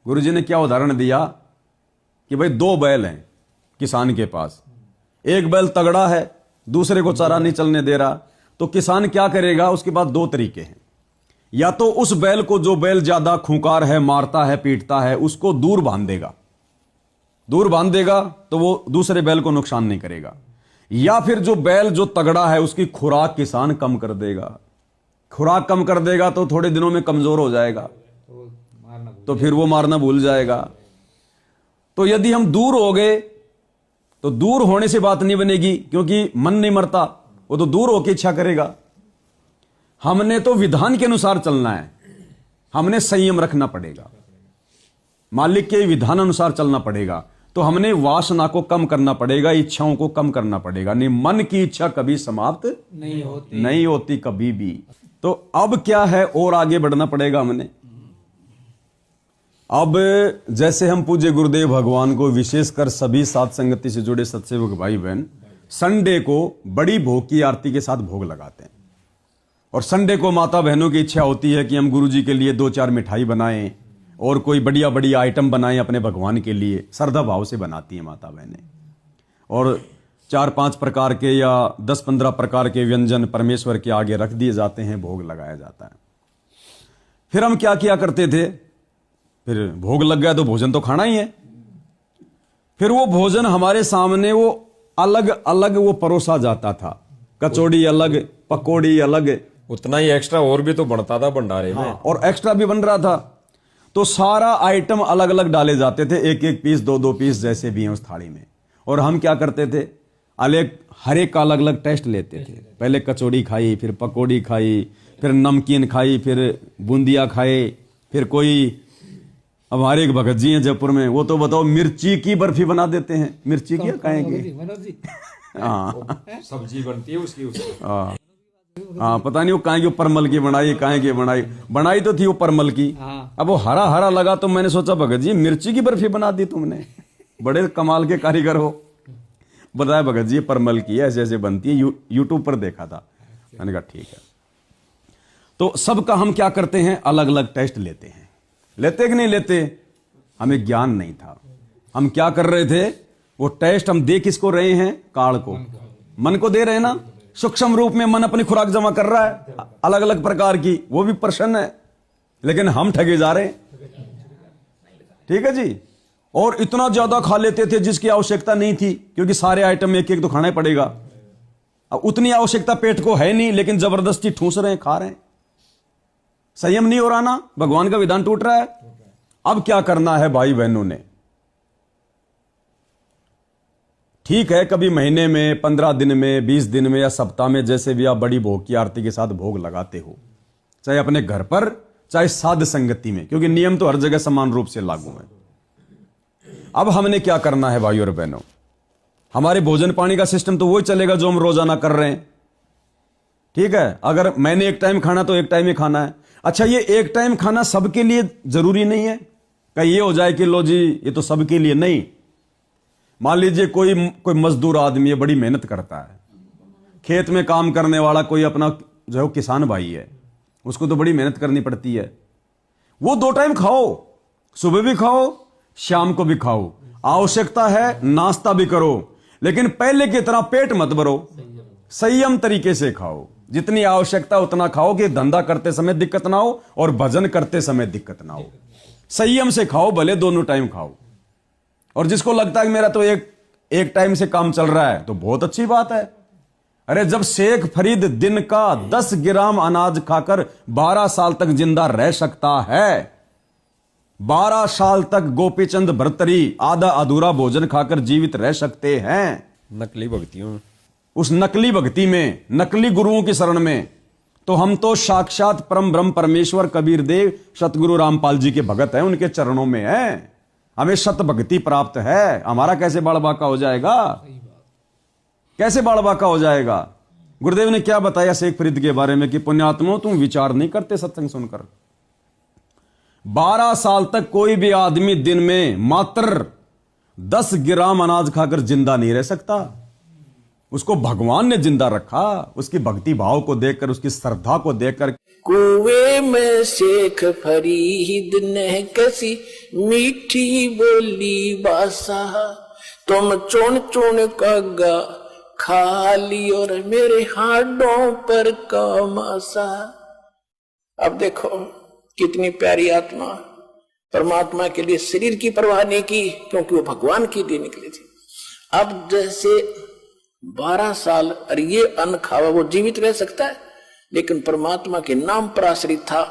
गुरुजी ने क्या उदाहरण दिया कि भाई दो बैल हैं किसान के पास, एक बैल तगड़ा है, दूसरे को चारा नहीं चलने दे रहा, तो किसान क्या करेगा? उसके पास दो तरीके हैं। या तो उस बैल को, जो बैल ज्यादा खूंखार है, मारता है, पीटता है, उसको दूर बांध देगा। दूर बांध देगा तो वो दूसरे बैल को नुकसान नहीं करेगा। या फिर जो बैल जो तगड़ा है, उसकी खुराक किसान कम कर देगा। खुराक कम कर देगा तो थोड़े दिनों में कमजोर हो जाएगा, तो फिर वो मारना भूल जाएगा। तो यदि हम दूर हो गए तो दूर होने से बात नहीं बनेगी, क्योंकि मन नहीं मरता, वो तो दूर होकर इच्छा करेगा। हमने तो विधान के अनुसार चलना है, हमने संयम रखना पड़ेगा, मालिक के विधान अनुसार चलना पड़ेगा। तो हमने वासना को कम करना पड़ेगा, इच्छाओं को कम करना पड़ेगा। नहीं, मन की इच्छा कभी समाप्त नहीं होती कभी भी। तो अब क्या है, और आगे बढ़ना पड़ेगा हमने। अब जैसे हम पूज्य गुरुदेव भगवान को, विशेषकर सभी साध संगति से जुड़े सत्सेवक भाई बहन, संडे को बड़ी भोग की आरती के साथ भोग लगाते हैं। और संडे को माता बहनों की इच्छा होती है कि हम गुरुजी के लिए 2-4 मिठाई बनाएं और कोई बढ़िया बढ़िया आइटम बनाएं अपने भगवान के लिए। श्रद्धा भाव से बनाती हैं माता बहनें, और 4-5 प्रकार के या 10-15 प्रकार के व्यंजन परमेश्वर के आगे रख दिए जाते हैं, भोग लगाया जाता है। फिर हम क्या किया करते थे? फिर भोग लग गया तो भोजन तो खाना ही है। फिर वो भोजन हमारे सामने वो अलग अलग वो परोसा जाता था। कचौड़ी अलग, पकौड़ी अलग, उतना ही एक्स्ट्रा और भी तो बनता था भंडारे में। और एक्स्ट्रा भी बन रहा था। तो सारा आइटम अलग अलग डाले जाते थे, एक एक पीस, 2-2 पीस, जैसे भी हैं उस थाली में। और हम क्या करते थे? हर एक का अलग अलग टेस्ट लेते थे। पहले कचौड़ी खाई, फिर पकौड़ी खाई, फिर नमकीन खाई, फिर बूंदिया खाए, फिर कोई, अब हमारे एक भगत जी हैं जयपुर में, वो तो बताओ मिर्ची की बर्फी बना देते हैं। मिर्ची की कहेंगे, हाँ, सब्जी बनती है उसकी। हाँ, पता नहीं वो काहे की परमल की बनाई, काहे की बनाई तो थी वो परमल की। अब वो हरा हरा लगा तो मैंने सोचा भगत जी मिर्ची की बर्फी बना दी तुमने, बड़े कमाल के कारीगर हो। बताया भगत जी परमल की ऐसे ऐसे बनती है, यूट्यूब पर देखा था। मैंने कहा ठीक है। तो सबका हम क्या करते हैं? अलग अलग टेस्ट लेते हैं। लेते कि नहीं लेते? हमें ज्ञान नहीं था। हम क्या कर रहे थे? वो टेस्ट हम दे किसको रहे हैं? काल को, मन को दे रहे हैं ना। सूक्ष्म रूप में मन अपनी खुराक जमा कर रहा है अलग अलग प्रकार की, वो भी प्रसन्न है, लेकिन हम ठगे जा रहे हैं। ठीक है जी। और इतना ज्यादा खा लेते थे जिसकी आवश्यकता नहीं थी, क्योंकि सारे आइटम एक एक तो खाना ही पड़ेगा। अब उतनी आवश्यकता पेट को है नहीं, लेकिन जबरदस्ती ठूस रहे हैं, खा रहे हैं। संयम नहीं हो रहा ना, भगवान का विधान टूट रहा है। अब क्या करना है भाई बहनों ने? ठीक है, कभी महीने में, 15 दिन में, 20 दिन में या सप्ताह में, जैसे भी आप बड़ी भोग की आरती के साथ भोग लगाते हो, चाहे अपने घर पर, चाहे साध संगति में, क्योंकि नियम तो हर जगह समान रूप से लागू है। अब हमने क्या करना है भाई और बहनों? हमारे भोजन पानी का सिस्टम तो वही चलेगा जो हम रोजाना कर रहे हैं। ठीक है, अगर मैंने एक टाइम खाना तो एक टाइम ही खाना है। अच्छा, ये एक टाइम खाना सबके लिए जरूरी नहीं है। कहीं ये हो जाए कि लो जी ये तो सबके लिए नहीं। मान लीजिए कोई मजदूर आदमी है, बड़ी मेहनत करता है, खेत में काम करने वाला कोई अपना जो है किसान भाई है, उसको तो बड़ी मेहनत करनी पड़ती है। वो 2 टाइम खाओ, सुबह भी खाओ, शाम को भी खाओ। आवश्यकता है नाश्ता भी करो, लेकिन पहले की तरह पेट मत भरो, संयम तरीके से खाओ। जितनी आवश्यकता उतना खाओ कि धंधा करते समय दिक्कत ना हो और भजन करते समय दिक्कत ना हो। संयम से खाओ, भले दोनों टाइम खाओ। और जिसको लगता है कि मेरा तो एक टाइम से काम चल रहा है, तो बहुत अच्छी बात है। अरे जब शेख फरीद दिन का 10 ग्राम अनाज खाकर 12 साल तक जिंदा रह सकता है, 12 साल तक गोपीचंद भर्तरी आधा अधूरा भोजन खाकर जीवित रह सकते हैं। नकली भक्तियों, उस नकली भक्ति में, नकली गुरुओं की शरण में, तो हम तो साक्षात परम ब्रह्म परमेश्वर कबीर देव सतगुरु रामपाल जी के भगत हैं, उनके चरणों में हैं। हमें सत भक्ति प्राप्त है। हमारा कैसे बाल बाका हो जाएगा? कैसे बाल बाका हो जाएगा? गुरुदेव ने क्या बताया शेख फरीद के बारे में कि पुण्यात्मों तुम विचार नहीं करते सत्संग सुनकर। 12 साल तक कोई भी आदमी दिन में मात्र 10 ग्राम अनाज खाकर जिंदा नहीं रह सकता। उसको भगवान ने जिंदा रखा, उसकी भक्ति भाव को देखकर, उसकी श्रद्धा को देखकर। कुएं में शेख फरीद ने कसी मीठी बोली बासा, तुम चुन चुन कागा खा ली और मेरे हाडों पर का मासा। अब देखो कितनी प्यारी आत्मा, परमात्मा के लिए शरीर की परवाह नहीं की, क्योंकि वो भगवान के लिए निकली थी। अब जैसे 12 साल और ये अन्न खावा वो जीवित रह सकता है, लेकिन परमात्मा के नाम पर आश्रित था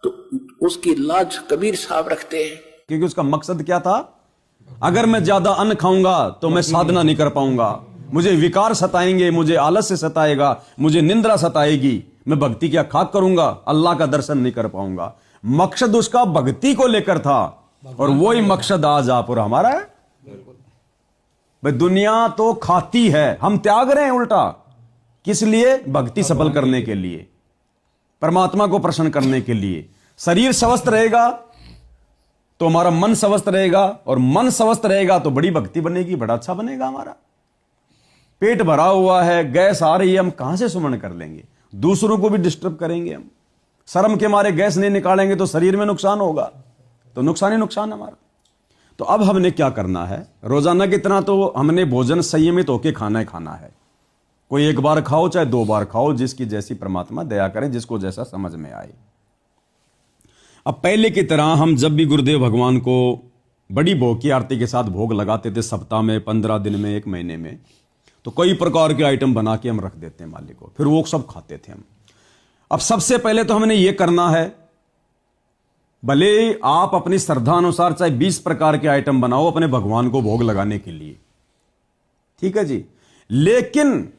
तो उसकी लाज कबीर साहब रखते हैं। क्योंकि उसका मकसद क्या था? अगर मैं ज्यादा अन्न खाऊंगा तो मैं साधना नहीं कर पाऊंगा, मुझे विकार सताएंगे, मुझे आलस्य सताएगा, मुझे निंद्रा सताएगी, मैं भक्ति क्या खाक करूंगा, अल्लाह का दर्शन नहीं कर पाऊंगा। मकसद उसका भक्ति को लेकर था, और वही मकसद आज आप और हमारा है। भाई दुनिया तो खाती है, हम त्याग रहे हैं उल्टा। किस लिए? भक्ति सफल करने के लिए, परमात्मा को प्रसन्न करने के लिए। शरीर स्वस्थ रहेगा तो हमारा मन स्वस्थ रहेगा, और मन स्वस्थ रहेगा तो बड़ी भक्ति बनेगी, बड़ा अच्छा बनेगा हमारा। पेट भरा हुआ है, गैस आ रही है, हम कहां से सुमन कर लेंगे? दूसरों को भी डिस्टर्ब करेंगे हम। शर्म के मारे गैस नहीं निकालेंगे तो शरीर में नुकसान होगा, तो नुकसान ही नुकसान हमारा। तो अब हमने क्या करना है? रोजाना कितना तो हमने भोजन संयमित होकर खाना ही खाना है। कोई एक बार खाओ चाहे 2 बार खाओ, जिसकी जैसी परमात्मा दया करे, जिसको जैसा समझ में आए। अब पहले की तरह हम जब भी गुरुदेव भगवान को बड़ी भोग की आरती के साथ भोग लगाते थे, सप्ताह में, 15 दिन में, 1 महीने में, तो कई प्रकार के आइटम बना के हम रख देते हैं मालिक को, फिर वो सब खाते थे हम। अब सबसे पहले तो हमने ये करना है, भले आप अपनी श्रद्धा अनुसार चाहे 20 प्रकार के आइटम बनाओ अपने भगवान को भोग लगाने के लिए, ठीक है जी, लेकिन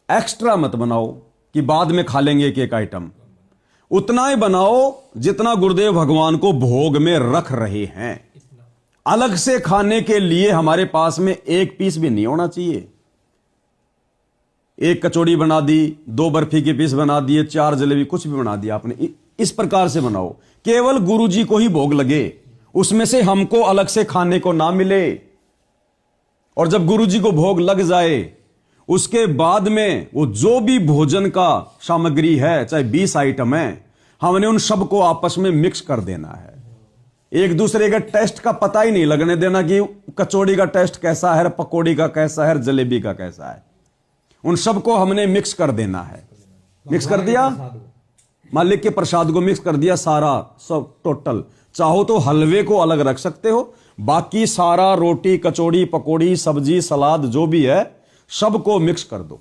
एक्स्ट्रा मत बनाओ कि बाद में खा लेंगे एक आइटम। उतना ही बनाओ जितना गुरुदेव भगवान को भोग में रख रहे हैं। अलग से खाने के लिए हमारे पास में 1 पीस भी नहीं होना चाहिए। 1 कचौड़ी बना दी, 2 बर्फी के पीस बना दिए, 4 जलेबी, कुछ भी बना दिया आपने, इस प्रकार से बनाओ केवल गुरु जी को ही भोग लगे, उसमें से हमको अलग से खाने को ना मिले। और जब गुरु जी को भोग लग जाए उसके बाद में वो जो भी भोजन का सामग्री है, चाहे 20 आइटम है, हमने उन सबको आपस में मिक्स कर देना है। एक दूसरे के टेस्ट का पता ही नहीं लगने देना कि कचौड़ी का टेस्ट कैसा है, पकौड़ी का कैसा है, जलेबी का कैसा है। उन सबको हमने मिक्स कर देना है। मिक्स कर दिया, मालिक के प्रसाद को मिक्स कर दिया, सारा सब टोटल। चाहो तो हलवे को अलग रख सकते हो, बाकी सारा रोटी, कचौड़ी, पकौड़ी, सब्जी, सलाद जो भी है सबको मिक्स कर दो,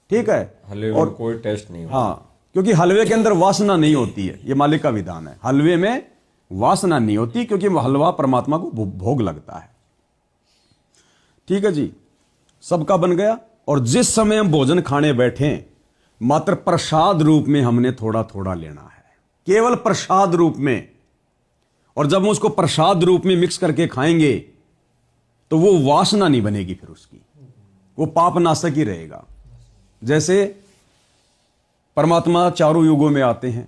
ठीक है। हलवे और में कोई टेस्ट नहीं होता। हाँ, क्योंकि हलवे के अंदर वासना नहीं होती है, ये मालिक का विधान है। हलवे में वासना नहीं होती क्योंकि वह हलवा परमात्मा को भोग लगता है, ठीक है जी। सबका बन गया। और जिस समय हम भोजन खाने बैठे, मात्र प्रसाद रूप में हमने थोड़ा थोड़ा लेना है, केवल प्रसाद रूप में। और जब हम उसको प्रसाद रूप में मिक्स करके खाएंगे तो वो वासना नहीं बनेगी, फिर उसकी वो पापनाशक ही रहेगा। जैसे परमात्मा चारों युगों में आते हैं,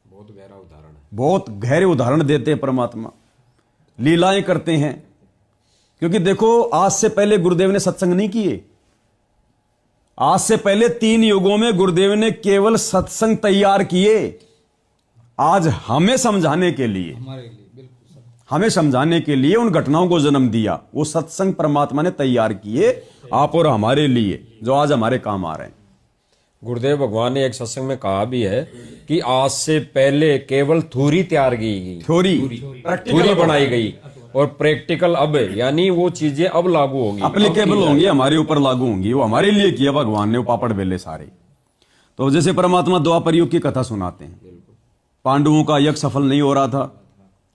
बहुत गहरा उदाहरण है, बहुत गहरे उदाहरण देते हैं परमात्मा, लीलाएं करते हैं। क्योंकि देखो, आज से पहले गुरुदेव ने सत्संग नहीं किए। आज से पहले 3 युगों में गुरुदेव ने केवल सत्संग तैयार किए। आज हमें समझाने के लिए, हमें समझाने के लिए उन घटनाओं को जन्म दिया। वो सत्संग परमात्मा ने तैयार किए आप और हमारे लिए, जो आज हमारे काम आ रहे हैं। गुरुदेव भगवान ने एक सत्संग में कहा भी है कि आज से पहले केवल थ्योरी तैयार की गई, थ्योरी बनाई गई, और प्रैक्टिकल अब, यानी वो चीजें अब लागू होंगी, अप्लीकेबल होंगी, हमारे ऊपर लागू होंगी। वो हमारे लिए किया भगवान ने, वो पापड़ बेले सारे। तो जैसे परमात्मा द्वापर युग की कथा सुनाते हैं, पांडवों का यज्ञ सफल नहीं हो रहा था,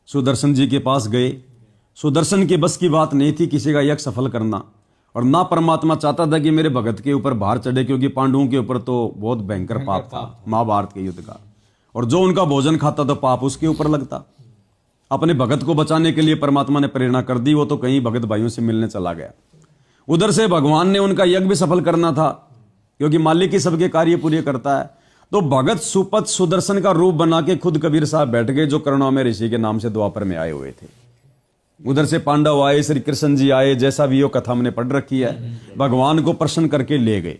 सुदर्शन जी के पास गए। सुदर्शन के बस की बात नहीं थी किसी का यज्ञ सफल करना, और ना परमात्मा चाहता था कि मेरे भगत के ऊपर भार चढ़े, क्योंकि पांडवों के ऊपर तो बहुत भयंकर पाप था महाभारत के युद्ध का, और जो उनका भोजन खाता था पाप उसके ऊपर लगता। अपने भगत को बचाने के लिए परमात्मा ने प्रेरणा कर दी, वो तो कहीं भगत भाइयों से मिलने चला गया। उधर से भगवान ने उनका यज्ञ भी सफल करना था, क्योंकि मालिक ही सबके कार्य पूरे करता है। तो भगत सुपथ सुदर्शन का रूप बना के खुद कबीर साहब बैठ गए, जो करुणा में ऋषि के नाम से द्वापर में आए हुए थे। उधर से पांडव आए, श्री कृष्ण जी आए, जैसा भी वो कथा हमने पढ़ रखी है, भगवान को प्रसन्न करके ले गए।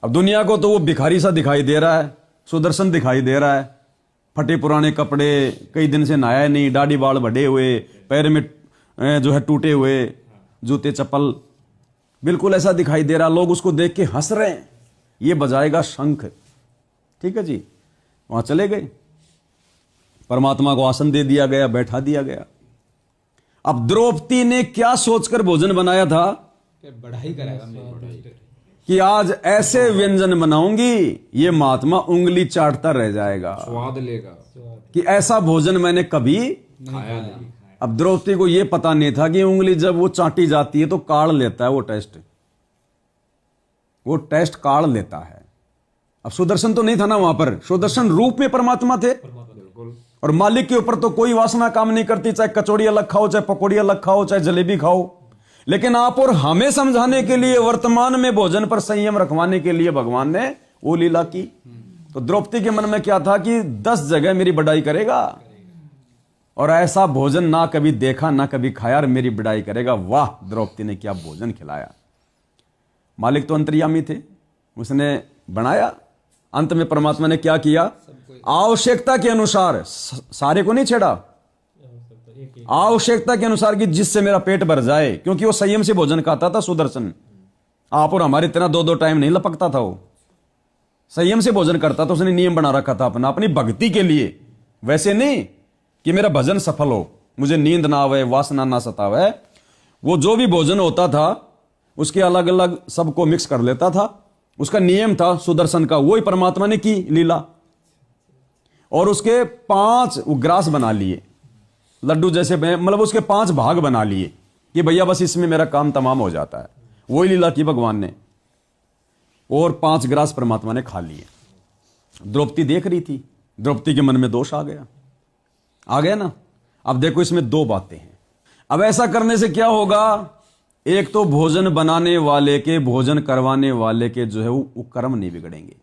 अब दुनिया को तो वो भिखारी सा दिखाई दे रहा है, सुदर्शन दिखाई दे रहा है, फटे पुराने कपड़े, कई दिन से नहाया नहीं, दाढ़ी बाल बढ़े हुए, पैर में जो है टूटे हुए जूते चप्पल, बिल्कुल ऐसा दिखाई दे रहा। लोग उसको देख के हंस रहे हैं। ये बजाएगा शंख, ठीक है जी। वहां चले गए, परमात्मा को आसन दे दिया गया, बैठा दिया गया। अब द्रौपदी ने क्या सोचकर भोजन बनाया था बढ़ाई करेगा कि आज ऐसे व्यंजन बनाऊंगी ये महात्मा उंगली चाटता रह जाएगा, स्वाद लेगा कि ऐसा भोजन मैंने कभी खाया नहीं। अब द्रौपदी को यह पता नहीं था कि उंगली जब वो चाटी जाती है तो काढ़ लेता है, वो टेस्ट काढ़ लेता है। अब सुदर्शन तो नहीं था ना वहां पर, सुदर्शन रूप में परमात्मा थे, और मालिक के ऊपर तो कोई वासना काम नहीं करती, चाहे कचौड़ी अलग खाओ, चाहे पकौड़ी अलग खाओ, चाहे जलेबी खाओ। लेकिन आप और हमें समझाने के लिए, वर्तमान में भोजन पर संयम रखवाने के लिए भगवान ने वो लीला की। तो द्रौपदी के मन में क्या था कि 10 जगह मेरी बढ़ाई करेगा, और ऐसा भोजन ना कभी देखा ना कभी खाया, और मेरी बढ़ाई करेगा। वाह, द्रौपदी ने क्या भोजन खिलाया। मालिक तो अंतर्यामी थे, उसने बनाया। अंत में परमात्मा ने क्या किया, आवश्यकता के अनुसार, सारे को नहीं छेड़ा, आवश्यकता के अनुसार कि जिससे मेरा पेट भर जाए, क्योंकि वो संयम से भोजन खाता था सुदर्शन। आप और हमारी तरह 2-2 टाइम नहीं लपकता था, वो संयम से भोजन करता था। उसने नियम बना रखा था अपना, अपनी भक्ति के लिए, वैसे नहीं कि मेरा भजन सफल हो, मुझे नींद ना आवे, वासना ना सतावे। वो जो भी भोजन होता था उसके अलग अलग सबको मिक्स कर लेता था, उसका नियम था सुदर्शन का। वही परमात्मा ने की लीला। और उसके 5 ग्रास बना लिए, लड्डू जैसे, मतलब उसके 5 भाग बना लिए कि भैया बस इसमें मेरा काम तमाम हो जाता है। वही लीला की भगवान ने, और 5 ग्रास परमात्मा ने खा लिए। द्रौपदी देख रही थी, द्रौपदी के मन में दोष आ गया ना। अब देखो, इसमें 2 बातें हैं। अब ऐसा करने से क्या होगा, एक तो भोजन बनाने वाले के, भोजन करवाने वाले के जो है वो कर्म नहीं बिगड़ेंगे।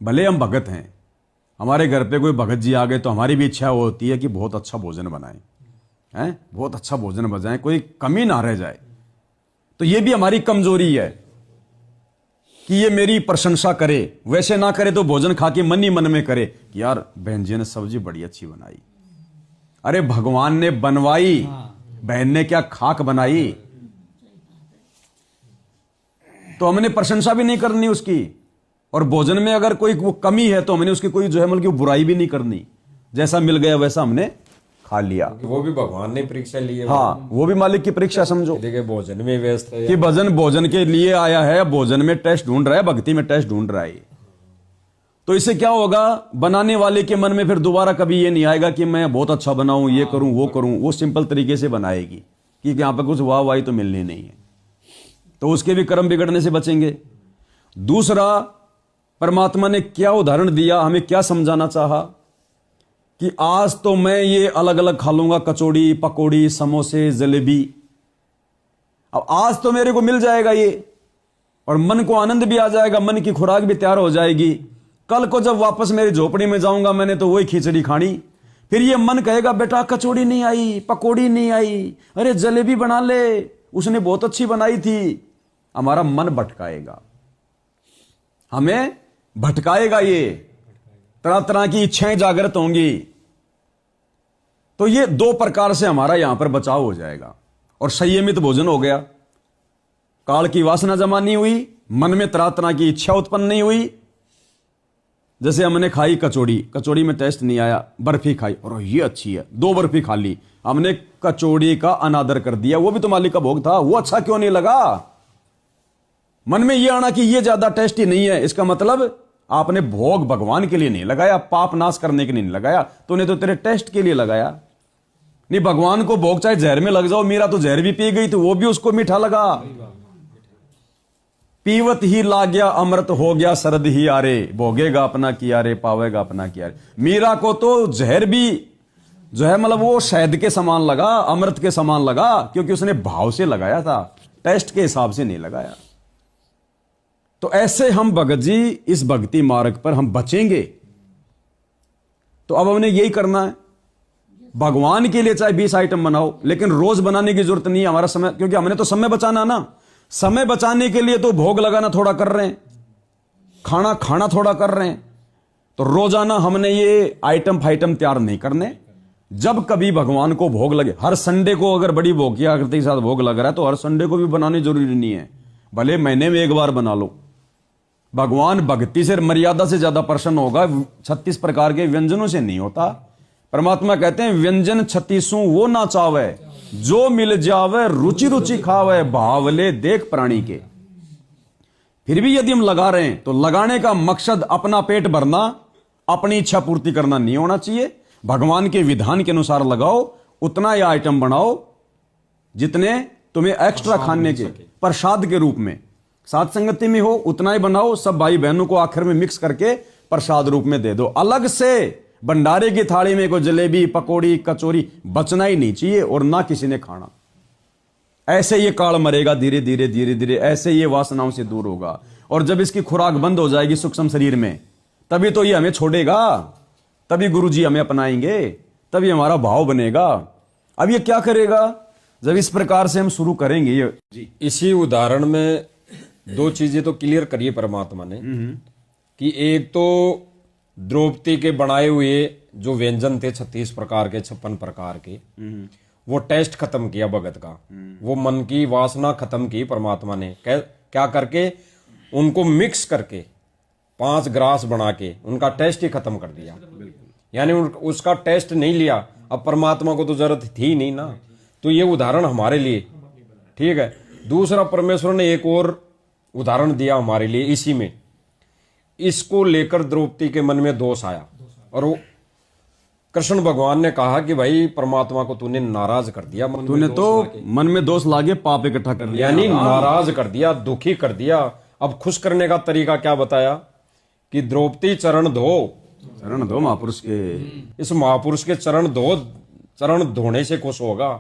भले हम भगत हैं, हमारे घर पे कोई भगत जी आ गए तो हमारी भी इच्छा होती है कि बहुत अच्छा भोजन बनाएं, हैं, बहुत अच्छा भोजन बनाएं, कोई कमी ना रह जाए। तो ये भी हमारी कमजोरी है कि ये मेरी प्रशंसा करे, वैसे ना करे तो भोजन खा के मन ही मन में करे कि यार बहन जी ने सब्जी बड़ी अच्छी बनाई। अरे भगवान ने बनवाई, बहन ने क्या खाक बनाई, तो हमने प्रशंसा भी नहीं करनी उसकी। और भोजन में अगर कोई वो कमी है तो हमने उसकी कोई जो है मतलब बुराई भी नहीं करनी। जैसा मिल गया वैसा हमने खा लिया। वो भी भगवान ने परीक्षा ली है। हाँ, वो भी मालिक की परीक्षा समझो। देखिए भोजन में व्यस्त है कि भोजन के लिए आया है, भोजन में टेस्ट ढूंढ रहा है, भक्ति में टेस्ट ढूंढ रहा है। तो इससे क्या होगा, बनाने वाले के मन में फिर दोबारा कभी ये नहीं आएगा कि मैं बहुत अच्छा बनाऊं, ये करूं वो करूं। वो सिंपल तरीके से बनाएगी कि यहां पर कुछ वाह वाही तो मिलनी नहीं है, तो उसके भी कर्म बिगड़ने से बचेंगे। दूसरा, परमात्मा ने क्या उदाहरण दिया, हमें क्या समझाना चाहा कि आज तो मैं ये अलग अलग खा लूंगा, कचौड़ी पकौड़ी समोसे जलेबी। अब आज तो मेरे को मिल जाएगा ये, और मन को आनंद भी आ जाएगा, मन की खुराक भी तैयार हो जाएगी। कल को जब वापस मेरी झोपड़ी में जाऊंगा, मैंने तो वही खिचड़ी खानी, फिर ये मन कहेगा बेटा कचौड़ी नहीं आई, पकौड़ी नहीं आई, अरे जलेबी बना ले, उसने बहुत अच्छी बनाई थी। हमारा मन भटकाएगा, हमें भटकाएगा, ये तरह तरह की इच्छाएं जागृत होंगी। तो ये 2 प्रकार से हमारा यहां पर बचाव हो जाएगा। और संयमित भोजन हो गया, काल की वासना जमा नहीं हुई, मन में तरह तरह की इच्छा उत्पन्न नहीं हुई। जैसे हमने खाई कचौड़ी, कचौड़ी में टेस्ट नहीं आया, बर्फी खाई और ये अच्छी है, 2 बर्फी खा ली, हमने कचौड़ी का अनादर कर दिया। वो भी तो मालिक का भोग था, वो अच्छा क्यों नहीं लगा। मन में ये आना कि ये ज्यादा टेस्टी नहीं है, इसका मतलब आपने भोग भगवान के लिए नहीं लगाया, पाप नाश करने के लिए नहीं लगाया, तूने तो तेरे टेस्ट के लिए लगाया। नहीं, भगवान को भोग चाहे जहर में लग जाओ, मीरा तो जहर भी पी गई तो वो भी उसको मीठा लगा। पीवत ही ला गया अमृत हो गया सरद ही आरे, भोगेगा अपना किया रे पावेगा अपना किया रे। मीरा को तो जहर भी जो है मतलब वो शहद के समान लगा, अमृत के समान लगा, क्योंकि उसने भाव से लगाया था, टेस्ट के हिसाब से नहीं लगाया। तो ऐसे हम भगत जी इस भक्ति मार्ग पर हम बचेंगे। तो अब हमने यही करना है, भगवान के लिए चाहे 20 आइटम बनाओ, लेकिन रोज बनाने की जरूरत नहीं है हमारा समय, क्योंकि हमने तो समय बचाना ना। समय बचाने के लिए तो भोग लगाना थोड़ा कर रहे हैं, खाना थोड़ा कर रहे हैं, तो रोजाना हमने ये आइटम फाइटम तैयार नहीं करने। जब कभी भगवान को भोग लगे, हर संडे को अगर बड़ी भोग की आकृति के साथ भोग लग रहा है तो हर संडे को भी बनानी जरूरी नहीं है, भले महीने में एक बार बना लो। भगवान भक्ति से मर्यादा से ज्यादा प्रसन्न होगा, 36 प्रकार के व्यंजनों से नहीं होता। परमात्मा कहते हैं व्यंजन 36 वो ना चावे, जो मिल जावे रुचि रुचि खावे, भावले देख प्राणी के। फिर भी यदि हम लगा रहे हैं तो लगाने का मकसद अपना पेट भरना, अपनी इच्छा पूर्ति करना नहीं होना चाहिए। भगवान के विधान के अनुसार लगाओ, उतना ही आइटम बनाओ जितने तुम्हें एक्स्ट्रा खाने के प्रसाद के रूप में साथ संगति में हो, उतना ही बनाओ। सब भाई बहनों को आखिर में मिक्स करके प्रसाद रूप में दे दो। अलग से भंडारे की थाली में कोई जलेबी पकौड़ी कचौरी बचना ही नहीं चाहिए, और ना किसी ने खाना। ऐसे ये काल मरेगा धीरे धीरे धीरे धीरे, ऐसे ये वासनाओं से दूर होगा। और जब इसकी खुराक बंद हो जाएगी सूक्ष्म शरीर में, तभी तो ये हमें छोड़ेगा, तभी गुरुजी हमें अपनाएंगे, तभी हमारा भाव बनेगा। अब ये क्या करेगा जब इस प्रकार से हम शुरू करेंगे। ये जी इसी उदाहरण में दो चीजें तो क्लियर करिए परमात्मा ने, कि एक तो द्रौपदी के बनाए हुए जो व्यंजन थे 36 प्रकार के 56 प्रकार के, वो टेस्ट खत्म किया भगत का, वो मन की वासना खत्म की परमात्मा ने। क्या करके उनको मिक्स करके 5 ग्रास बना के उनका टेस्ट ही खत्म कर दिया। यानी उसका टेस्ट नहीं लिया। अब परमात्मा को तो जरूरत थी ही नहीं ना। तो ये उदाहरण हमारे लिए ठीक है। दूसरा, परमेश्वर ने एक और उदाहरण दिया हमारे लिए इसी में। इसको लेकर द्रौपदी के मन में दोष आया, और वो कृष्ण भगवान ने कहा कि भाई परमात्मा को तूने नाराज कर दिया, तूने तो मन में दोष लागे पाप इकट्ठा कर दिया, यानी नाराज कर दिया, दुखी कर दिया। अब खुश करने का तरीका क्या बताया कि द्रौपदी चरण धो महापुरुष के, इस महापुरुष के चरण धो, चरण धोने से खुश होगा।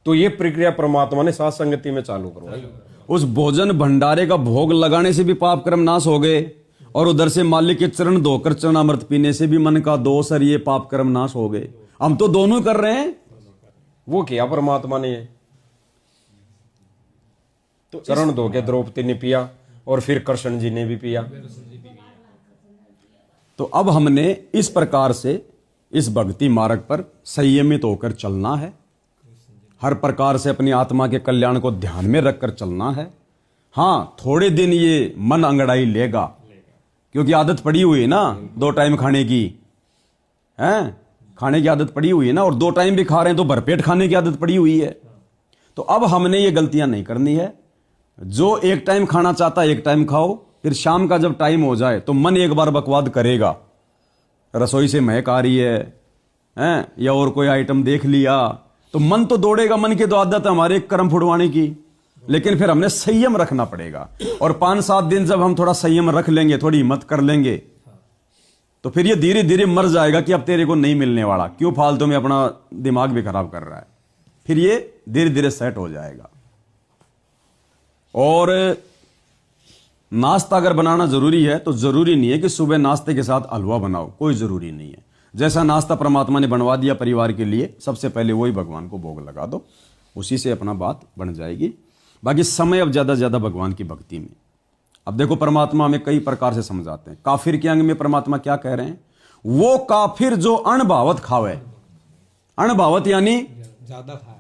तो ये प्रक्रिया परमात्मा ने साथ संगति में चालू करवाई। उस भोजन भंडारे का भोग लगाने से भी पाप कर्म नाश हो गए, और उधर से मालिक के चरण धोकर चरणामृत पीने से भी मन का दोष और ये पाप कर्म नाश हो गए। हम तो दोनों कर रहे हैं। वो किया परमात्मा ने, तो चरण धो के द्रौपदी ने पिया और फिर कृष्ण जी ने भी पिया। तो अब हमने इस प्रकार से इस भक्ति मार्ग पर संयमित होकर चलना है, हर प्रकार से अपनी आत्मा के कल्याण को ध्यान में रखकर चलना है। हाँ, थोड़े दिन ये मन अंगड़ाई लेगा, क्योंकि आदत पड़ी हुई है ना 2 टाइम खाने की, हैं खाने की आदत पड़ी हुई है ना, और 2 टाइम भी खा रहे हैं तो भरपेट खाने की आदत पड़ी हुई है। तो अब हमने ये गलतियां नहीं करनी है। जो 1 टाइम खाना चाहता है 1 टाइम खाओ, फिर शाम का जब टाइम हो जाए तो मन एक बार बकवाद करेगा, रसोई से महक आ रही है या और कोई आइटम देख लिया, तो मन तो दौड़ेगा। मन की तो आदत है हमारे कर्म फुड़वाने की, लेकिन फिर हमने संयम रखना पड़ेगा। और 5-7 दिन जब हम थोड़ा संयम रख लेंगे, थोड़ी हिम्मत कर लेंगे, तो फिर ये धीरे धीरे मर जाएगा कि अब तेरे को नहीं मिलने वाला, क्यों फालतू में अपना दिमाग भी खराब कर रहा है। फिर ये धीरे धीरे सेट हो जाएगा। और नाश्ता अगर बनाना जरूरी है तो जरूरी नहीं है कि सुबह नाश्ते के साथ हलवा बनाओ, कोई जरूरी नहीं है। जैसा नाश्ता परमात्मा ने बनवा दिया परिवार के लिए, सबसे पहले वही भगवान को भोग लगा दो, उसी से अपना बात बन जाएगी। बाकी समय अब ज्यादा ज्यादा भगवान की भक्ति में। अब देखो परमात्मा हमें कई प्रकार से समझाते हैं। काफिर के अंग में परमात्मा क्या कह रहे हैं? वो काफिर जो अणभावत खावे, अणभावत यानी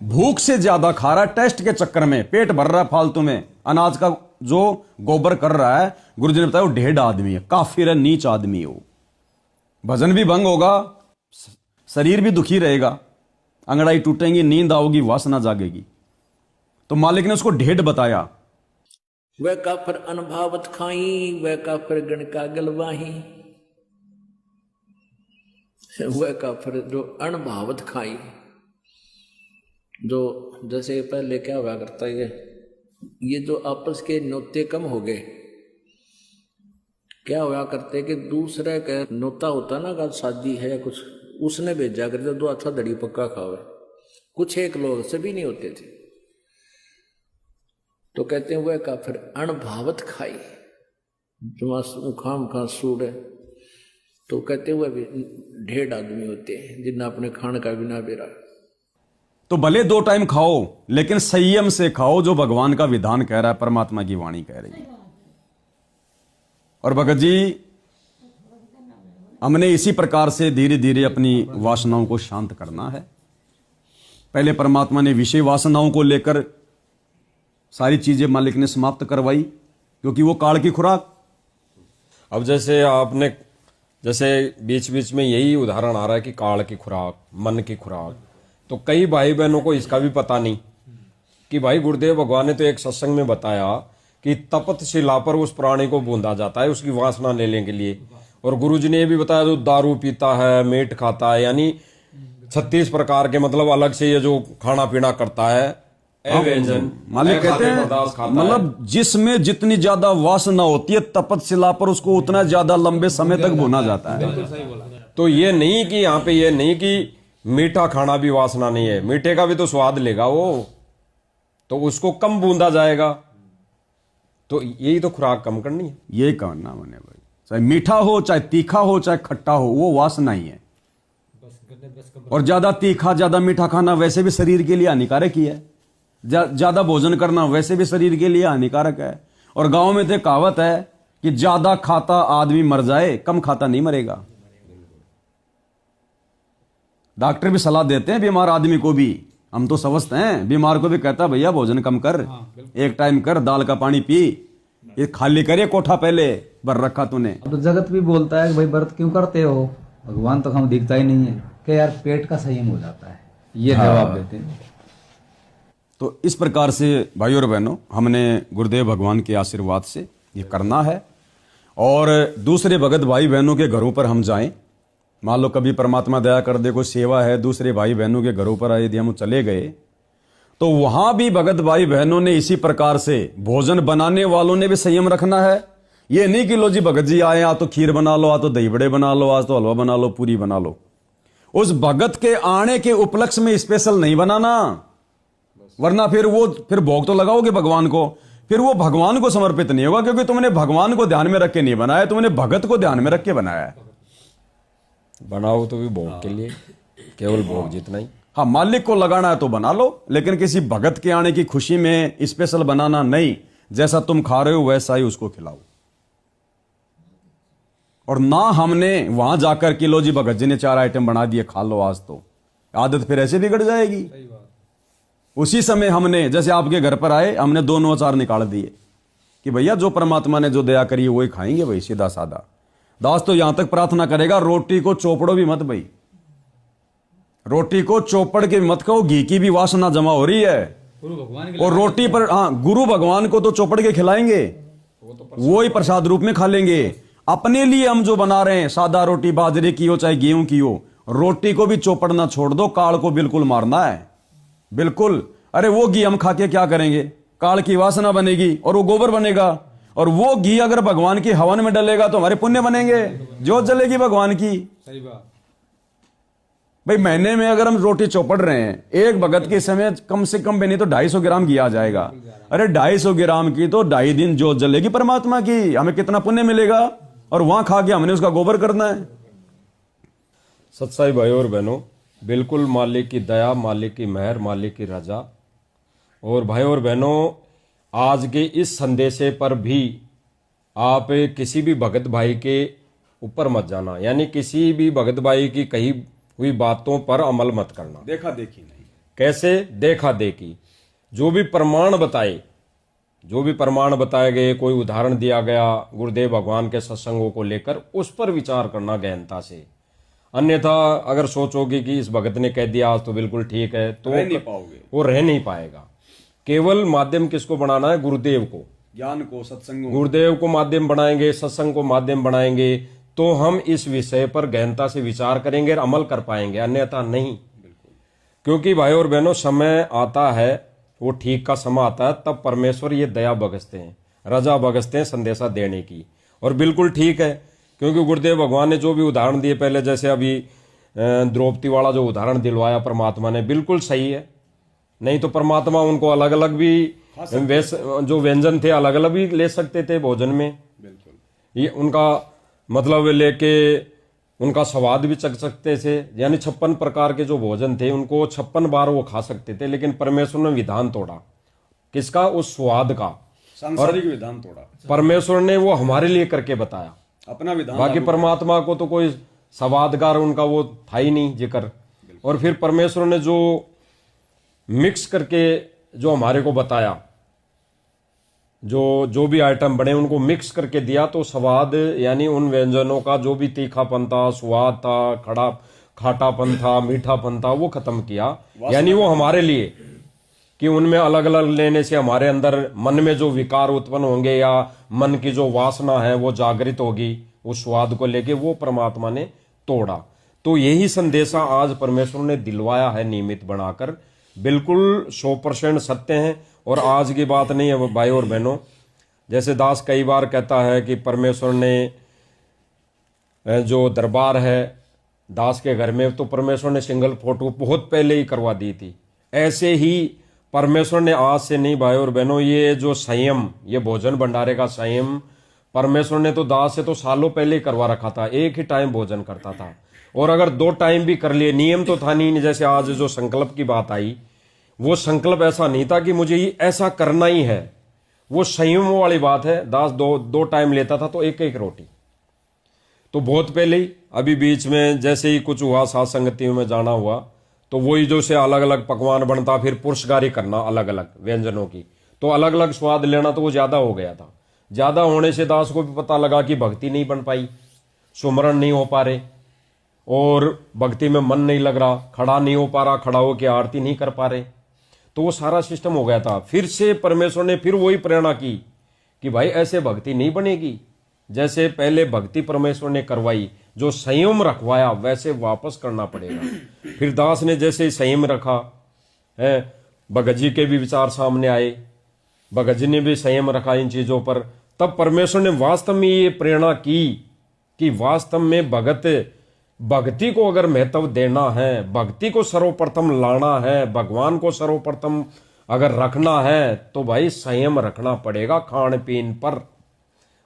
भूख से ज्यादा खा रहा है, टेस्ट के चक्कर में पेट भर रहा है फालतू में, अनाज का जो गोबर कर रहा है। गुरुजी ने बताया वो ढेढ़ आदमी है, काफिर है, नीच आदमी हो। भजन भी भंग होगा, शरीर भी दुखी रहेगा, अंगड़ाई टूटेंगी, नींद आओगी, वासना जागेगी। तो मालिक ने उसको ढेढ़ बताया। वह काफिर अनभावत खाई, वह काफिर गण का गलवाही। वह काफिर जो अनभावत खाई, जो जैसे पहले क्या हुआ करता है, ये जो आपस के नोते कम हो गए, क्या हुआ करते कि दूसरे का नोता होता ना का शादी है या कुछ, उसने भेजा करते 2 अच्छा दड़ी पक्का खावे। कुछ एक लोग सभी नहीं होते थे, तो कहते हैं वह काफिर अणभावत खाई, जो खाम खा सूड़ है। तो कहते हुए भी ढेढ़ आदमी होते हैं जिन्हें अपने खान का बिना बेरा। तो भले 2 टाइम खाओ, लेकिन संयम से खाओ, जो भगवान का विधान कह रहा है, परमात्मा की वाणी कह रही है। और भगत जी हमने इसी प्रकार से धीरे धीरे अपनी वासनाओं को शांत करना है। पहले परमात्मा ने विषय वासनाओं को लेकर सारी चीजें मालिक ने समाप्त करवाई, क्योंकि वो काल की खुराक। अब जैसे आपने जैसे बीच बीच में यही उदाहरण आ रहा है कि काल की खुराक, मन की खुराक, तो कई भाई बहनों को इसका भी पता नहीं कि भाई गुरुदेव भगवान ने तो एक सत्संग में बताया कि तपत शिला पर उस प्राणी को बूंदा जाता है उसकी वासना लेने के लिए। और गुरुजी ने ये भी बताया जो दारू पीता है, मीट खाता है, यानी 36 प्रकार के मतलब अलग से ये जो खाना पीना करता है, व्यंजन मालिक कहते हैं मतलब जिसमें जितनी ज्यादा वासना होती है तपत शिला पर उसको उतना ज्यादा लंबे समय तक भुना जाता है। तो ये नहीं कि यहाँ पे ये नहीं कि मीठा खाना भी वासना नहीं है, मीठे का भी तो स्वाद लेगा वो, तो उसको कम बूंदा जाएगा। तो यही तो खुराक कम करनी है, यही करना मैंने भाई। चाहे मीठा हो, चाहे तीखा हो, चाहे खट्टा हो, वो वासना ही है। और ज्यादा तीखा ज्यादा मीठा खाना वैसे भी शरीर के लिए हानिकारक ही है। ज्यादा भोजन करना वैसे भी शरीर के लिए हानिकारक है। और गांव में तो कहावत है कि ज्यादा खाता आदमी मर जाए, कम खाता नहीं मरेगा। डॉक्टर भी सलाह देते हैं बीमार आदमी को भी, हम तो समझते हैं, बीमार को भी कहता भैया भोजन कम कर, एक टाइम कर, दाल का पानी पी, ये खाली करे कोठा पहले भर रखा तूने। अब तो जगत भी बोलता है कि भाई व्रत क्यों करते हो, भगवान तो हम दिखता ही नहीं है, कि यार पेट का संयम हो जाता है, ये जवाब देते हैं। तो इस प्रकार से भाई और बहनों हमने गुरुदेव भगवान के आशीर्वाद से ये करना है। और दूसरे भगत भाई बहनों के घरों पर हम जाएं, मान लो कभी परमात्मा दया कर दे कोई सेवा है, दूसरे भाई बहनों के घरों पर यदि हम चले गए तो वहां भी भगत भाई बहनों ने इसी प्रकार से, भोजन बनाने वालों ने भी संयम रखना है। ये नहीं कि लो जी भगत जी आए, आ तो खीर बना लो, आ तो दही बड़े बना लो, आज तो हलवा बना लो, पूरी बना लो। उस भगत के आने के उपलक्ष्य में स्पेशल नहीं बनाना, वरना फिर भोग तो लगाओगे भगवान को, फिर वो भगवान को समर्पित नहीं होगा, क्योंकि तुमने भगवान को ध्यान में रख के नहीं बनाया, तुमने भगत को ध्यान में रख के बनाया है। बनाओ तो भी भोग के लिए, केवल भोग जितना ही। हाँ, मालिक को लगाना है तो बना लो, लेकिन किसी भगत के आने की खुशी में स्पेशल बनाना नहीं। जैसा तुम खा रहे हो वैसा ही उसको खिलाओ। और ना हमने वहां जाकर कि लो जी भगत जी ने 4 आइटम बना दिए, खा लो आज, तो आदत फिर ऐसे बिगड़ जाएगी। उसी समय हमने, जैसे आपके घर पर आए, हमने 2 अचार निकाल दिए कि भैया जो परमात्मा ने जो दया करी है वही खाएंगे भाई, सीधा सादा। दास तो यहां तक प्रार्थना करेगा रोटी को चोपड़ो भी मत भाई, रोटी को चोपड़ के मत खाओ, घी की भी वासना जमा हो रही है। और रोटी पर, हाँ, गुरु भगवान को तो चोपड़ के खिलाएंगे, वो ही प्रसाद रूप में खा लेंगे। अपने लिए हम जो बना रहे हैं, सादा रोटी बाजरे की हो चाहे गेहूं की हो, रोटी को भी चोपड़ना छोड़ दो, काल को बिल्कुल मारना है, बिल्कुल। अरे वो घी हम खा के क्या करेंगे, काल की वासना बनेगी और वो गोबर बनेगा। और वो घी अगर भगवान की हवन में डलेगा तो हमारे पुण्य बनेंगे, ज्योत जलेगी भगवान की। सही बात भाई, महीने में अगर हम रोटी चौपड़ रहे हैं, एक भगत के समय कम से कम भी नहीं तो 250 ग्राम घी आ जाएगा। अरे 250 ग्राम की तो 2.5 दिन ज्योत जलेगी परमात्मा की, हमें कितना पुण्य मिलेगा। और वहां खा के हमने उसका गोबर करना है। सत्साई भाई और बहनों, बिल्कुल मालिक की दया, मालिक की मेहर, मालिक की रजा। और भाई और बहनों, आज के इस संदेशे पर भी आप किसी भी भगत भाई के ऊपर मत जाना, यानी किसी भी भगत भाई की कही हुई बातों पर अमल मत करना। देखा देखी नहीं। कैसे देखा देखी? जो भी प्रमाण बताए गए, कोई उदाहरण दिया गया गुरुदेव भगवान के सत्संगों को लेकर, उस पर विचार करना गहनता से। अन्यथा अगर सोचोगे कि इस भगत ने कह दिया आज तो बिल्कुल ठीक है, तो रह नहीं पाओगे, वो रह नहीं पाएगा। केवल माध्यम किसको बनाना है? गुरुदेव को, ज्ञान को, सत्संग, गुरुदेव को माध्यम बनाएंगे, सत्संग को माध्यम बनाएंगे, तो हम इस विषय पर गहनता से विचार करेंगे और अमल कर पाएंगे, अन्यथा नहीं। क्योंकि भाई और बहनों, समय आता है, वो ठीक का समय आता है, तब परमेश्वर ये दया बगसते हैं, रजा बगसते हैं संदेशा देने की। और बिल्कुल ठीक है, क्योंकि गुरुदेव भगवान ने जो भी उदाहरण दिए पहले, जैसे अभी द्रौपदी वाला जो उदाहरण दिलवाया परमात्मा ने, बिल्कुल सही है। नहीं तो परमात्मा उनको अलग अलग भी जो व्यंजन थे अलग अलग भी ले सकते थे भोजन में, ये उनका मतलब लेके उनका स्वाद भी चख सकते थे। यानी 56 प्रकार के जो भोजन थे उनको 56 बार वो खा सकते थे, लेकिन परमेश्वर ने विधान तोड़ा। किसका? उस स्वाद का, सांसारिक विधान तोड़ा। परमेश्वर ने वो हमारे लिए करके बताया अपना विधान। बाकी परमात्मा को तो कोई स्वादगार उनका वो था ही नहीं जिक्र। और फिर परमेश्वर ने जो मिक्स करके जो हमारे को बताया, जो भी आइटम बने उनको मिक्स करके दिया, तो स्वाद यानी उन व्यंजनों का जो भी तीखापन था, स्वाद था, खाटापन था, मीठापन था, वो खत्म किया। यानी वो हमारे लिए कि उनमें अलग अलग लेने से हमारे अंदर मन में जो विकार उत्पन्न होंगे या मन की जो वासना है वो जागृत होगी, उस स्वाद को लेके वो परमात्मा ने तोड़ा। तो यही संदेशा आज परमेश्वर ने दिलवाया है नियमित बनाकर, बिल्कुल 100% सत्य है। और आज की बात नहीं है भाई और बहनों, जैसे दास कई बार कहता है कि परमेश्वर ने जो दरबार है दास के घर में, तो परमेश्वर ने सिंगल फोटो बहुत पहले ही करवा दी थी। ऐसे ही परमेश्वर ने आज से नहीं भाई और बहनों, ये जो संयम, ये भोजन भंडारे का संयम परमेश्वर ने तो दास से तो सालों पहले ही करवा रखा था। एक ही टाइम भोजन करता था, और अगर 2 टाइम भी कर लिए, नियम तो था नहीं। जैसे आज जो संकल्प की बात आई, वो संकल्प ऐसा नहीं था कि मुझे ये ऐसा करना ही है, वो संयम वाली बात है। दास 2 टाइम लेता था, तो एक रोटी। तो बहुत पहले ही, अभी बीच में जैसे ही कुछ हुआ, साथ संगतियों में जाना हुआ, तो वही जो से अलग अलग पकवान बनता, फिर पुरुषगारी करना अलग अलग व्यंजनों की, तो अलग अलग स्वाद लेना, तो वो ज्यादा हो गया था। ज्यादा होने से दास को भी पता लगा कि भक्ति नहीं बन पाई, सुमरण नहीं हो पा रहे, और भक्ति में मन नहीं लग रहा, खड़ा नहीं हो पा रहा, खड़ा होकर आरती नहीं कर पा रहे, तो वो सारा सिस्टम हो गया था। फिर से परमेश्वर ने फिर वही प्रेरणा की कि भाई ऐसे भक्ति नहीं बनेगी, जैसे पहले भक्ति परमेश्वर ने करवाई, जो संयम रखवाया वैसे वापस करना पड़ेगा। फिर दास ने जैसे संयम रखा है, भगत जी के भी विचार सामने आए, भगत जी ने भी संयम रखा इन चीजों पर, तब परमेश्वर ने वास्तव में ये प्रेरणा की कि वास्तव में भक्ति को अगर महत्व देना है, भक्ति को सर्वप्रथम लाना है, भगवान को सर्वप्रथम अगर रखना है, तो भाई संयम रखना पड़ेगा खान पीन पर।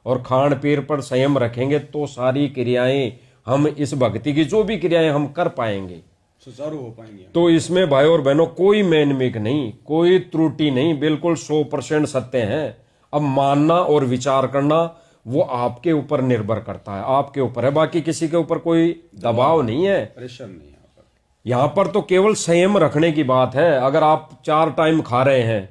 और खान पीन पर संयम रखेंगे तो सारी क्रियाएं, हम इस भक्ति की जो भी क्रियाएं हम कर पाएंगे, सुचारू हो पाएंगे। तो इसमें भाई और बहनों कोई मैनमिक नहीं, कोई त्रुटि नहीं, बिल्कुल 100% सत्य है। अब मानना और विचार करना वो आपके ऊपर निर्भर करता है, आपके ऊपर है, बाकी किसी के ऊपर कोई दबाव नहीं है, प्रेशर नहीं। यहां पर तो केवल संयम रखने की बात है। अगर आप 4 टाइम खा रहे हैं,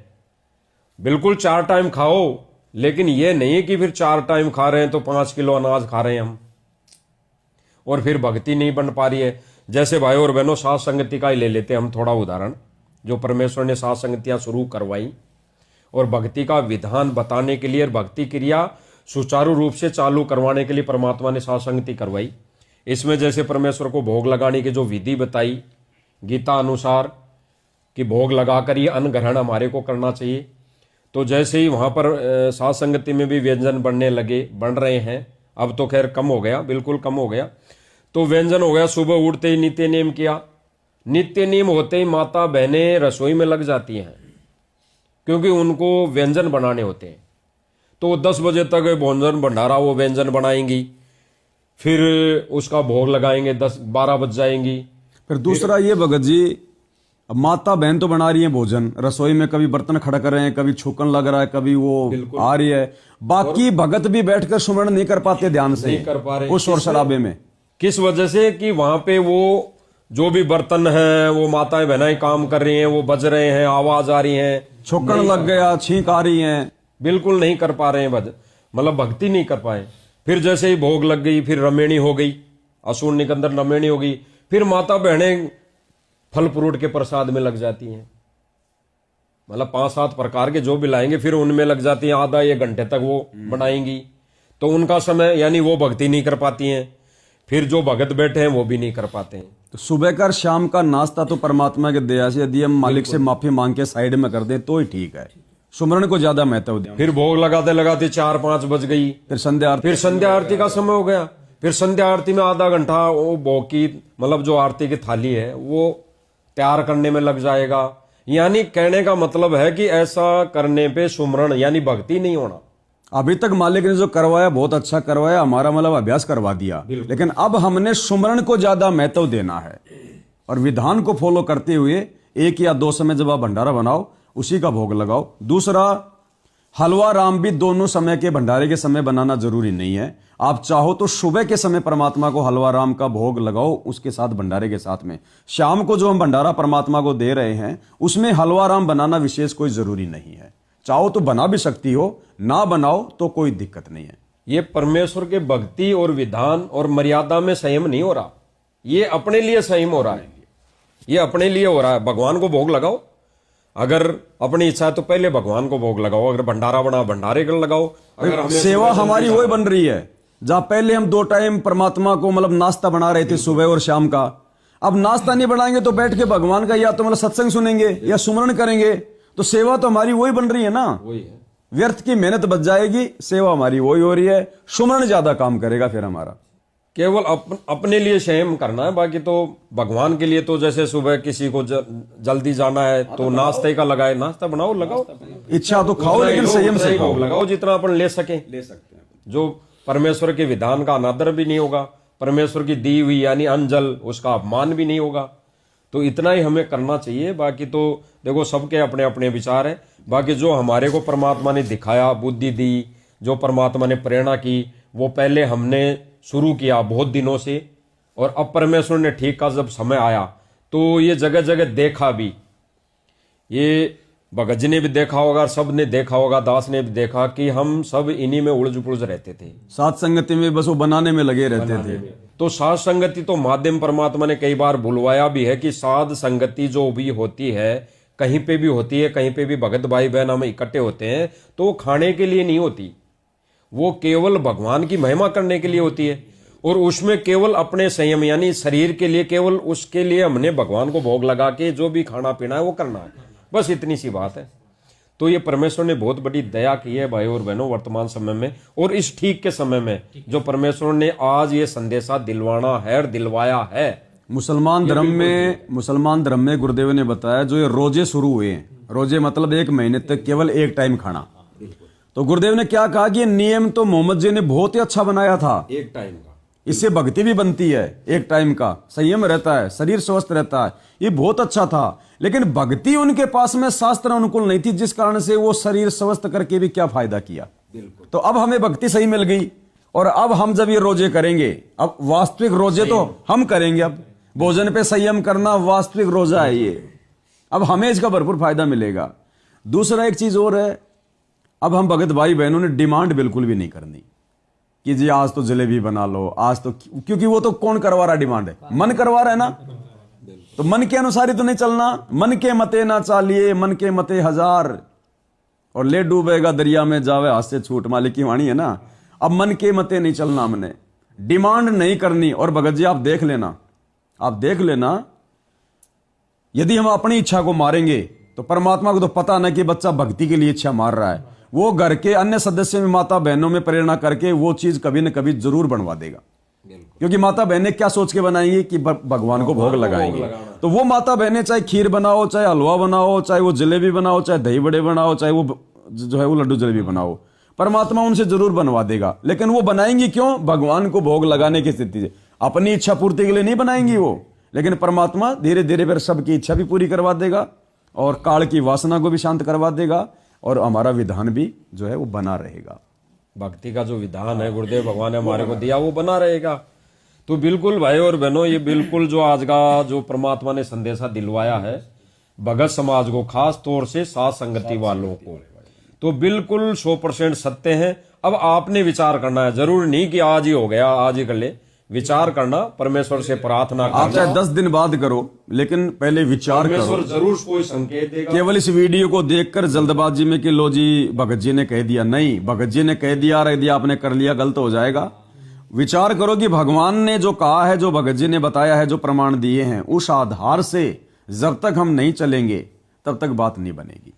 बिल्कुल 4 टाइम खाओ, लेकिन ये नहीं कि फिर 4 टाइम खा रहे हैं तो 5 किलो अनाज खा रहे हैं हम, और फिर भक्ति नहीं बन पा रही है। जैसे भाई और बहनों साथ संगति का ही ले लेते हैं हम थोड़ा उदाहरण, जो परमेश्वर ने साथ संगतियां शुरू करवाई और भक्ति का विधान बताने के लिए और भक्ति क्रिया सुचारू रूप से चालू करवाने के लिए परमात्मा ने साथ संगति करवाई। इसमें जैसे परमेश्वर को भोग लगाने की जो विधि बताई गीता अनुसार कि भोग लगाकर ये अन्न ग्रहण हमारे को करना चाहिए, तो जैसे ही वहां पर साथ संगति में भी व्यंजन बन रहे हैं, अब तो खैर कम हो गया, बिल्कुल कम हो गया। तो व्यंजन हो गया, सुबह उठते ही नित्य नियम किया, नित्य नियम होते ही माता बहनें रसोई में लग जाती हैं, क्योंकि उनको व्यंजन बनाने होते हैं। तो 10 बजे तक भोजन भंडारा वो व्यंजन बनाएंगी, फिर उसका भोग लगाएंगे, 10-12 बज जाएंगी। फिर दूसरा ये भगत जी, अब माता बहन तो बना रही है भोजन, रसोई में कभी बर्तन खड़ा कर रहे हैं, कभी छूकन लग रहा है, कभी वो आ रही है, बाकी भगत भी बैठकर सुमरण नहीं कर पाते ध्यान से, नहीं कर पा रहे उस शोर शराबे में। किस वजह से कि वहां पे वो जो भी बर्तन है वो माताएं बहनाएं काम कर रही हैं, वो बज रहे हैं, आवाज आ रही है, छूकन लग गया, छींक आ रही है, बिल्कुल नहीं कर पा रहे हैं, मतलब भक्ति नहीं कर पाए। फिर जैसे ही भोग लग गई, फिर रमेणी हो गई, असुर निकंदर रमेणी हो गई, फिर माता बहनें फल फ्रूट के प्रसाद में लग जाती हैं, मतलब 5-7 प्रकार के जो भी लाएंगे फिर उनमें लग जाती हैं, आधा 1 घंटे तक वो बनाएंगी, तो उनका समय यानी वो भक्ति नहीं कर पाती हैं। फिर जो भगत बैठे हैं वो भी नहीं कर पाते हैं। तो सुबह का शाम का नाश्ता तो परमात्मा के दया से यदि हम मालिक से माफी मांग के साइड में कर दें तो ही ठीक है, सुमरण को ज्यादा महत्व दें। फिर भोग लगाते लगाते 4-5 बज गई, फिर संध्या आरती का समय हो गया, फिर संध्या आरती में आधा घंटा वो भोग की मतलब जो आरती की थाली है वो तैयार करने में लग जाएगा। यानी कहने का मतलब है कि ऐसा करने पे सुमरण यानी भक्ति नहीं होना। अभी तक मालिक ने जो करवाया बहुत अच्छा करवाया, हमारा मतलब अभ्यास करवा दिया, लेकिन अब हमने सुमरण को ज्यादा महत्व देना है और विधान को फॉलो करते हुए 1 या 2 समय जब आप भंडारा बनाओ उसी का भोग लगाओ। दूसरा, हलवा राम भी दोनों समय के भंडारे के समय बनाना जरूरी नहीं है। आप चाहो तो सुबह के समय परमात्मा को हलवा राम का भोग लगाओ उसके साथ भंडारे के साथ में। शाम को जो हम भंडारा परमात्मा को दे रहे हैं उसमें हलवा राम बनाना विशेष कोई जरूरी नहीं है। चाहो तो बना भी सकती हो, ना बनाओ तो कोई दिक्कत नहीं है। ये परमेश्वर के भक्ति और विधान और मर्यादा में संयम नहीं हो रहा, ये अपने लिए संयम हो रहा है, ये अपने लिए हो रहा है। भगवान को भोग लगाओ, अगर अपनी इच्छा है तो पहले भगवान को भोग लगाओ, अगर भंडारा बना भंडारे कर लगाओ। अगर सेवा हमारी वही बन रही है जहां पहले हम 2 टाइम परमात्मा को मतलब नाश्ता बना रहे थे सुबह और शाम का, अब नाश्ता नहीं बनाएंगे तो बैठ के भगवान का या तो मतलब सत्संग सुनेंगे या सुमरण करेंगे, तो सेवा तो हमारी वही बन रही है ना। वही है, व्यर्थ की मेहनत बच जाएगी, सेवा हमारी वही हो रही है, सुमरण ज्यादा काम करेगा फिर हमारा। केवल अपने लिए संयम करना है, बाकी तो भगवान के लिए तो जैसे सुबह किसी को जल्दी जाना है तो नाश्ते का लगाए, नाश्ता बनाओ लगाओ, इच्छा तो खाओ लेकिन संयम से खाओ, लगाओ जितना अपन ले सकते हैं। जो परमेश्वर के विधान का अनादर भी नहीं होगा, परमेश्वर की दी हुई यानी अनजल उसका अपमान भी नहीं होगा, तो इतना ही हमें करना चाहिए। बाकी तो देखो सबके अपने अपने विचार है। बाकी जो हमारे को परमात्मा ने दिखाया, बुद्धि दी, जो परमात्मा ने प्रेरणा की, वो पहले हमने शुरू किया बहुत दिनों से, और अब परमेश्वर ने ठीक का जब समय आया तो ये जगह जगह देखा भी, ये भगत जी ने भी देखा होगा, सब ने देखा होगा, दास ने भी देखा कि हम सब इन्हीं में उलझ पुलझ रहते थे, साथ संगति में बस वो बनाने में लगे रहते थे। तो साध संगति तो माध्यम परमात्मा ने कई बार बुलवाया भी है कि साध संगति जो भी होती है कहीं पे भी होती है, कहीं पे भी भगत भाई बहन हम इकट्ठे होते हैं तो वो खाने के लिए नहीं होती, वो केवल भगवान की महिमा करने के लिए होती है। और उसमें केवल अपने संयम यानी शरीर के लिए, केवल उसके लिए हमने भगवान को भोग लगा के जो भी खाना पीना है वो करना है, बस इतनी सी बात है। तो ये परमेश्वर ने बहुत बड़ी दया की है भाई और बहनों वर्तमान समय में, और इस ठीक के समय में जो परमेश्वर ने आज ये संदेशा दिलवाना है और दिलवाया है। मुसलमान धर्म में गुरुदेव ने बताया जो ये रोजे शुरू हुए हैं, रोजे मतलब 1 महीने तक केवल 1 टाइम खाना, तो गुरुदेव ने क्या कहा कि ये नियम तो मोहम्मद जी ने बहुत ही अच्छा बनाया था, 1 टाइम का, इससे भक्ति भी बनती है, 1 टाइम का संयम रहता है, शरीर स्वस्थ रहता है, ये बहुत अच्छा था। लेकिन भक्ति उनके पास में शास्त्र अनुकूल नहीं थी, जिस कारण से वो शरीर स्वस्थ करके भी क्या फायदा किया। तो अब हमें भक्ति सही मिल गई, और अब हम जब ये रोजे करेंगे, अब वास्तविक रोजे तो हम करेंगे, अब भोजन पे संयम करना वास्तविक रोजा है ये, अब हमें इसका भरपूर फायदा मिलेगा। दूसरा एक चीज और है, अब हम भगत भाई बहनों ने डिमांड बिल्कुल भी नहीं करनी कि जी आज तो जलेबी बना लो, आज तो, क्योंकि वो तो कौन करवा रहा, डिमांड है मन करवा रहा है ना, तो मन के अनुसार ही तो नहीं चलना। मन के मते ना चालिए, मन के मते हजार, और ले डूबेगा दरिया में जावे हाथ से छूट, मालिक की वाणी है ना। अब मन के मते नहीं चलना, हमने डिमांड नहीं करनी। और भगत जी आप देख लेना, यदि हम अपनी इच्छा को मारेंगे तो परमात्मा को तो पता ना कि बच्चा भक्ति के लिए इच्छा मार रहा है, वो घर के अन्य सदस्य में माता बहनों में प्रेरणा करके वो चीज कभी न कभी जरूर बनवा देगा, क्योंकि माता बहनें क्या सोच के बनाएंगी कि भगवान को भोग लगाएंगे। तो वो माता बहनें चाहे खीर बनाओ, चाहे हलवा बनाओ, चाहे वो जलेबी बनाओ, चाहे दही बड़े बनाओ, चाहे वो जो है वो लड्डू जलेबी बनाओ, परमात्मा उनसे जरूर बनवा देगा। लेकिन वो बनाएंगी क्यों? भगवान को भोग लगाने की स्थिति से, अपनी इच्छा पूर्ति के लिए नहीं बनाएंगी वो। लेकिन परमात्मा धीरे धीरे फिर सबकी इच्छा भी पूरी करवा देगा, और काल की वासना को भी शांत करवा देगा, और हमारा विधान भी जो है वो बना रहेगा। भक्ति का जो विधान है गुरुदेव भगवान ने हमारे को दिया वो बना रहेगा। तो बिल्कुल भाई और बहनों, ये बिल्कुल जो आज का जो परमात्मा ने संदेशा दिलवाया है भगत समाज को, खास तौर से साथ संगति वालों को, तो बिल्कुल 100% सत्य है। अब आपने विचार करना है, जरूर नहीं कि आज ही हो गया आज ही कर ले, विचार करना, परमेश्वर से प्रार्थना करना। आप चाहे 10 दिन बाद करो, लेकिन पहले विचार करो। जरूर कोई संकेत देगा। केवल इस वीडियो को देखकर जल्दबाजी में कि लो जी भगत जी ने कह दिया, नहीं, भगत जी ने कह दिया, रख दिया, आपने कर लिया, गलत हो जाएगा। विचार करो कि भगवान ने जो कहा है, जो भगत जी ने बताया है, जो प्रमाण दिए हैं, उस आधार से जब तक हम नहीं चलेंगे तब तक बात नहीं बनेगी।